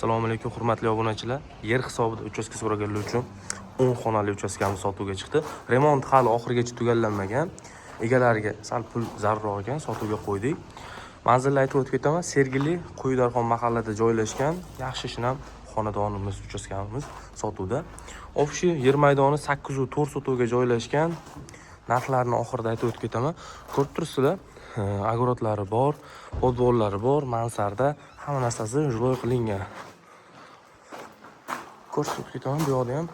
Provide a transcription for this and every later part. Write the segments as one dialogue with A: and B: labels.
A: Assalomu alaykum hurmatli obunachilar. Yer hisobida uchastka so'raganlar uchun 10 xonali uchastkamiz sotuvga chiqdi. Remont hali oxirigacha tugallanmagan. Egalariga sal pul zarurroq ekan, sotuvga qo'ydik. Manzilni aytib o'tib ketaman. Sergeli, Quyidarxon mahallada joylashgan yaxshi shinam xonadonimiz, uchastkamiz sotuvda. Ofshi yer maydoni 8.4 sotuvga joylashgan. Narxlarni oxirida aytib o'tib ketaman. Ko'rib turibsizlar, огородlari bor, podvollari bor, mansarda hamma narsasi joy qilingan. Ko'rsatib ketaman, bu yoqda ham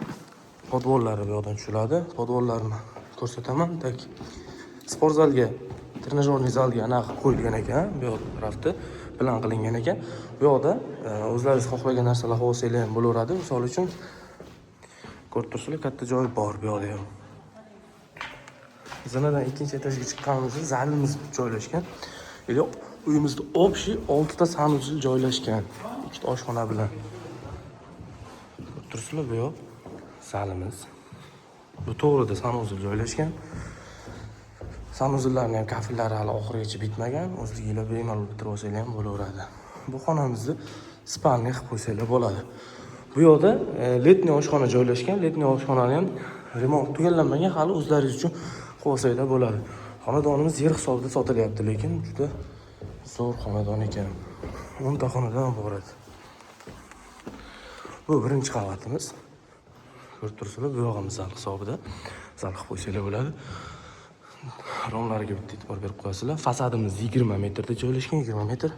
A: podvollari bu yoqdan tushiladi. Podvollarni ko'rsataman. Tak sport zalga, trenajyorniy zalga anaqa qo'yilgan ekan, bu yoq tarafda plan qilingan ekan. Bu yoqda o'zlaringiz xohlagan narsalar olsangiz ham bo'laveradi. Misol uchun ko'rib turibsizlar, katta joy bor bu yoqda ham. Zinadan ikkinchi etajga chiqqanimizda zalimiz joylashgan. Yo'q, uyimizda общий 6 ta sanuzel joylashgan. 2 ta oshxona bilan. Ko'rib turibsizlar, bu yoq zalimiz. Bu to'g'rida sanuzel joylashgan. Sanuzellarning ham kafillari hali oxirigacha bitmagan. O'zliginglar bemalol bitirib olsanglar ham bo'laveradi. Bu xonamizni spalniy qilib qo'ysanglar bo'ladi. Bu yoqda letniy oshxona joylashgan. Letniy oshxonani ham remont tugallanmagan, hali o'zlaringiz uchun olsanglar bo'ladi. Xonadonimiz yer hisobida sotilyapti, lekin juda zo'r xonadon ekan. 10 ta xonadan iborat. Bu birinchi qavatimiz. Ko'rib turibsizlar, bu yog'imiz zal hisobida. Zal qilib qo'ysanglar bo'ladi. Romlariga bitta e'tibor berib qo'yasizlar. Fasadimiz 20 metrda joylashgan, 20 metr.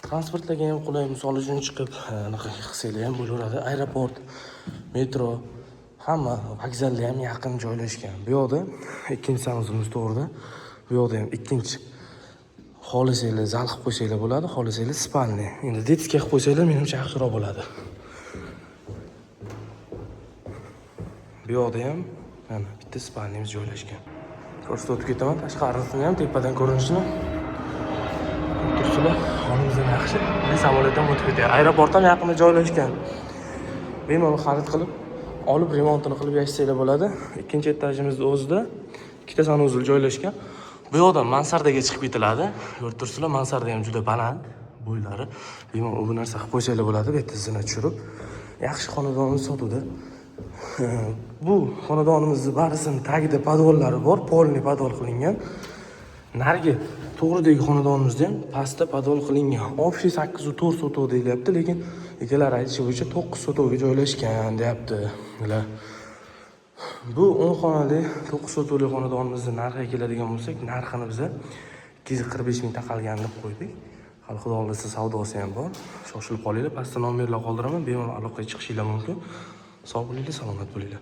A: Transportlarga ham qulay, misol uchun chiqib, anaqa qilsanglar ham bo'laveradi. Aeroport, metro, hamma vokzalga ham yaqin joylashgan. Bu yoqda ikkinchi sanuzimiz to'g'rida. Bu yoqda ham ikkinchi xolisanglar zal qilib qo'ysanglar bo'ladi, xolisanglar spalniy. Endi detskiy qilib qo'ysanglar menimcha yaxshiroq bo'ladi. Bu yoqda ham mana bitta spalniyamiz joylashgan. Ko'rsatib o'tib ketaman, tashqarisini ham tepadan ko'rinishini. Ko'rib turibsizlar, xonamiz ham yaxshi. Samolyot ham o'tib ketadi. Aeroport ham yaqinda joylashgan. Bemalol xarid qilib olib remontini qilib yashasanglar bo'ladi. Ikkinchi etajimizda o'zida ikkita sanuzel joylashgan. Bu yoqdan mansardaga chiqib ketiladi. Ko'rib turibsizlar, mansarda ham juda baland bo'ylari. Bemalol bu narsa qilib qo'ysanglar bo'ladi, betizini tushirib. Yaxshi xonadonimiz sotuvda. Bu xonadonimizning barisini tagida podvollari bor, polniy podvol qilingan. Narigi to'g'ridagi xonadonimizda ham pastda podvol qilingan. Общий 8.4 sotov deyilyapti, lekin egalar aytishi bo'yicha 9 sotovga joylashgan deyapti. Bu 10 xonali 9 sotovli xonadonimizning narxiga keladigan bo'lsak, narxini biz 245 ming taqalgan deb qo'ydik. Hali xudo xolisa savdosi ham bor. Shoshilib qolinglar, pastda nomerlar qoldiraman, bemalol aloqaga chiqishinglar mumkin. Sog' bo'linglar, salomat bo'linglar.